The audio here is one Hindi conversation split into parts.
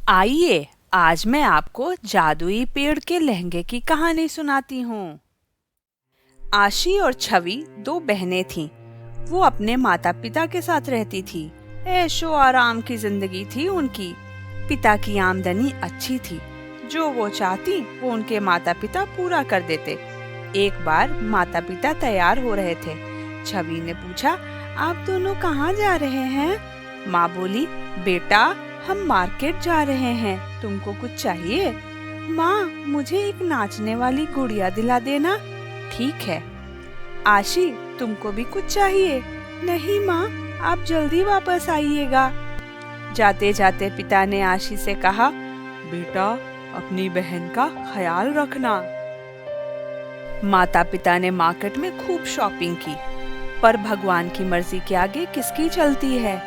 आइए, आज मैं आपको जादुई पेड़ के लहंगे की कहानी सुनाती हूँ। आशी और छवि दो बहनें थीं। वो अपने माता पिता के साथ रहती थी। ऐशो आराम की जिंदगी थी उनकी। पिता की आमदनी अच्छी थी। जो वो चाहती वो उनके माता पिता पूरा कर देते। एक बार माता पिता तैयार हो रहे थे। छवि ने पूछा, आप दोनों कहाँ जा रहे हैं? माँ बोली, बेटा हम मार्केट जा रहे हैं, तुमको कुछ चाहिए? माँ, मुझे एक नाचने वाली गुड़िया दिला देना। ठीक है। आशी, तुमको भी कुछ चाहिए? नहीं माँ, आप जल्दी वापस आइएगा। जाते जाते पिता ने आशी से कहा, बेटा अपनी बहन का ख्याल रखना। माता पिता ने मार्केट में खूब शॉपिंग की, पर भगवान की मर्जी के आगे किसकी चलती है।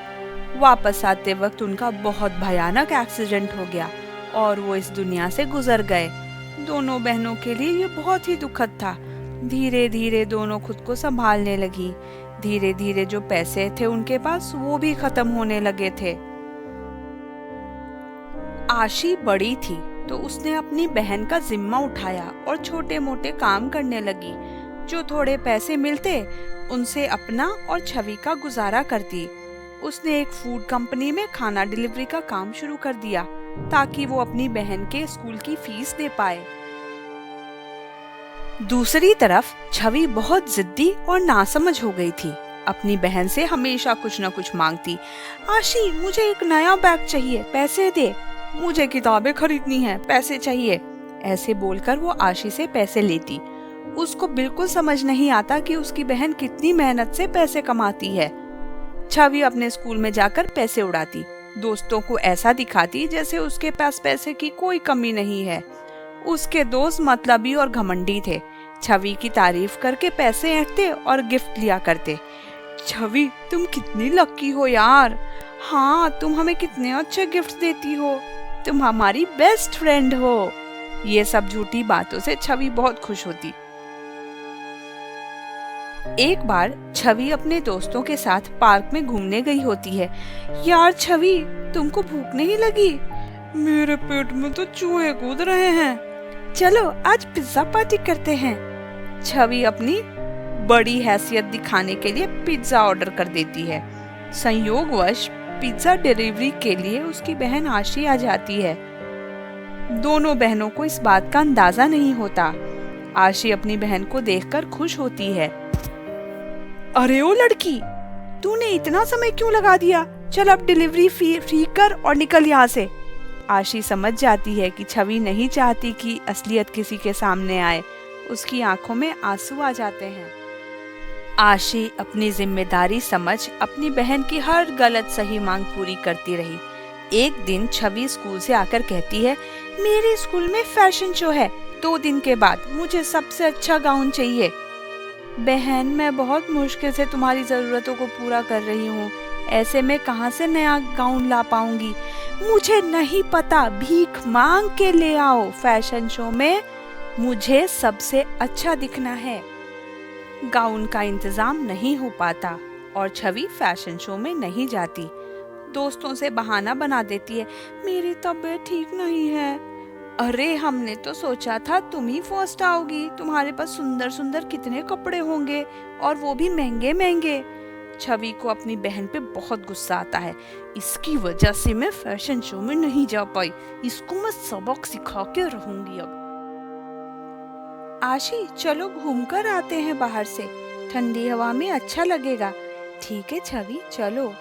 वापस आते वक्त उनका बहुत भयानक एक्सीडेंट हो गया और वो इस दुनिया से गुजर गए। दोनों बहनों के लिए ये बहुत ही दुखद था। धीरे धीरे दोनों खुद को संभालने लगी। धीरे धीरे जो पैसे थे उनके पास वो भी खत्म होने लगे थे। आशी बड़ी थी तो उसने अपनी बहन का जिम्मा उठाया और छोटे मोटे काम करने लगी। जो थोड़े पैसे मिलते उनसे अपना और छवि का गुजारा करती। उसने एक फूड कंपनी में खाना डिलीवरी का काम शुरू कर दिया ताकि वो अपनी बहन के स्कूल की फीस दे पाए। दूसरी तरफ छवि बहुत जिद्दी और नासमझ हो गई थी। अपनी बहन से हमेशा कुछ न कुछ मांगती। आशी, मुझे एक नया बैग चाहिए, पैसे दे। मुझे किताबें खरीदनी है, पैसे चाहिए। ऐसे बोलकर वो आशी से पैसे लेती। उसको बिल्कुल समझ नहीं आता कि उसकी बहन कितनी मेहनत से पैसे कमाती है। छवि अपने स्कूल में जाकर पैसे उड़ाती। दोस्तों को ऐसा दिखाती जैसे उसके पास पैसे की कोई कमी नहीं है। उसके दोस्त मतलबी और घमंडी थे। छवि की तारीफ करके पैसे ऐंठते और गिफ्ट लिया करते। छवि, तुम कितनी लकी हो यार। हाँ, तुम हमें कितने अच्छे गिफ्ट देती हो। तुम हमारी बेस्ट फ्रेंड हो। ये सब झूठी बातों से छवि बहुत खुश होती। एक बार छवि अपने दोस्तों के साथ पार्क में घूमने गई होती है। यार छवि, तुमको भूख नहीं लगी? मेरे पेट में तो चूहे कूद रहे हैं। चलो आज पिज्जा पार्टी करते हैं। छवि अपनी बड़ी हैसियत दिखाने के लिए पिज्जा ऑर्डर कर देती है। संयोगवश पिज्जा डिलीवरी के लिए उसकी बहन आशी आ जाती है। दोनों बहनों को इस बात का अंदाजा नहीं होता। आशी अपनी बहन को देखकर खुश होती है। अरे ओ लड़की, तूने इतना समय क्यों लगा दिया? चल अब डिलीवरी फ्री कर और निकल यहाँ से। आशी समझ जाती है कि छवि नहीं चाहती कि असलियत किसी के सामने आए। उसकी आंखों में आंसू आ जाते हैं। आशी अपनी जिम्मेदारी समझ अपनी बहन की हर गलत सही मांग पूरी करती रही। एक दिन छवि स्कूल से आकर कहती है, मेरे स्कूल में फैशन शो है। 2 दिन के बाद मुझे सबसे अच्छा गाउन चाहिए। बहन, मैं बहुत मुश्किल से तुम्हारी जरूरतों को पूरा कर रही हूँ। ऐसे में कहाँ से नया गाउन ला पाऊंगी? मुझे नहीं पता, भीख मांग के ले आओ। फैशन शो में मुझे सबसे अच्छा दिखना है। गाउन का इंतजाम नहीं हो पाता और छवि फैशन शो में नहीं जाती। दोस्तों से बहाना बना देती है, मेरी तबीयत ठीक नहीं है। अरे, हमने तो सोचा था तुम ही फर्स्ट आओगी। तुम्हारे पास सुंदर सुंदर कितने कपड़े होंगे और वो भी महंगे महंगे। छवि को अपनी बहन पे बहुत गुस्सा आता है। इसकी वजह से मैं फैशन शो में नहीं जा पाई। इसको मैं सबक सिखा के रहूंगी अब। आशी, चलो घूमकर आते हैं बाहर से। ठंडी हवा में अच्छा लगेगा। ठीक है छवि, चलो।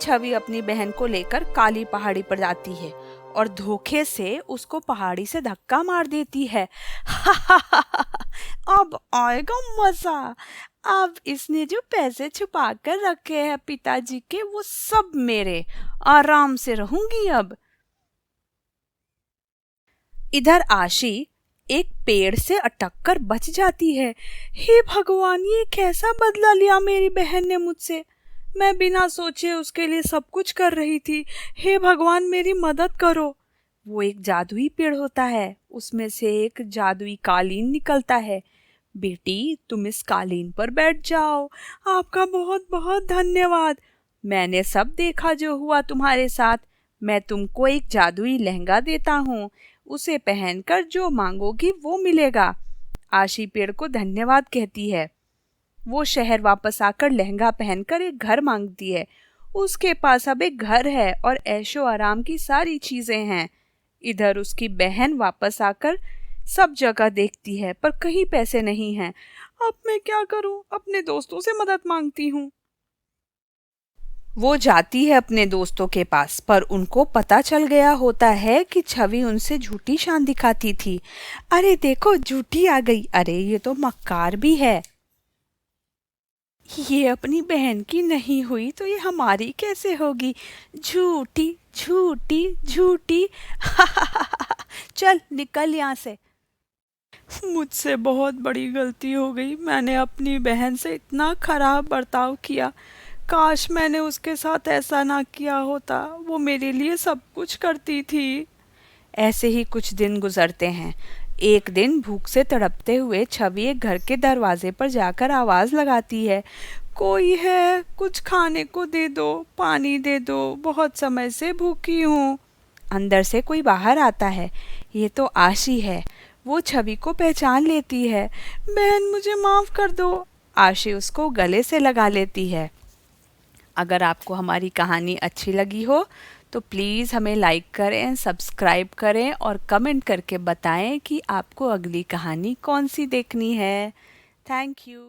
छवि अपनी बहन को लेकर काली पहाड़ी पर जाती है और धोखे से उसको पहाड़ी से धक्का मार देती है। अब आएगा मजा। अब इसने जो पैसे छुपा कर रखे हैं पिताजी के, वो सब मेरे। आराम से रहूंगी अब। इधर आशी एक पेड़ से अटक कर बच जाती है। हे भगवान, ये कैसा बदला लिया मेरी बहन ने मुझसे। मैं बिना सोचे उसके लिए सब कुछ कर रही थी। हे भगवान, मेरी मदद करो। वो एक जादुई पेड़ होता है। उसमें से एक जादुई कालीन निकलता है। बेटी, तुम इस कालीन पर बैठ जाओ। आपका बहुत बहुत धन्यवाद। मैंने सब देखा जो हुआ तुम्हारे साथ। मैं तुमको एक जादुई लहंगा देता हूँ, उसे पहनकर जो मांगोगी वो मिलेगा। आशी पेड़ को धन्यवाद कहती है। वो शहर वापस आकर लहंगा पहनकर एक घर मांगती है। उसके पास अब एक घर है और ऐशो आराम की सारी चीजें हैं। इधर उसकी बहन वापस आकर सब जगह देखती है पर कहीं पैसे नहीं हैं। अब मैं क्या करूं? अपने दोस्तों से मदद मांगती हूँ। वो जाती है अपने दोस्तों के पास पर उनको पता चल गया होता है कि छवि उनसे झूठी शान दिखाती थी। अरे देखो, झूठी आ गई। अरे ये तो मक्कार भी है। ये अपनी बहन की नहीं हुई तो ये हमारी कैसे होगी? झूठी झूठी झूठी। चल निकल यहाँ से। मुझसे बहुत बड़ी गलती हो गई। मैंने अपनी बहन से इतना खराब बर्ताव किया। काश मैंने उसके साथ ऐसा ना किया होता। वो मेरे लिए सब कुछ करती थी। ऐसे ही कुछ दिन गुजरते हैं। एक दिन भूख से तड़पते हुए छवि एक घर के दरवाजे पर जाकर आवाज लगाती है। कोई है? कुछ खाने को दे दो, पानी दे दो, बहुत समय से भूखी हूँ। अंदर से कोई बाहर आता है। ये तो आशी है। वो छवि को पहचान लेती है। बहन मुझे माफ कर दो। आशी उसको गले से लगा लेती है। अगर आपको हमारी कहानी अच्छी लगी हो तो प्लीज़ हमें लाइक करें, सब्सक्राइब करें और कमेंट करके बताएं कि आपको अगली कहानी कौन सी देखनी है। Thank you.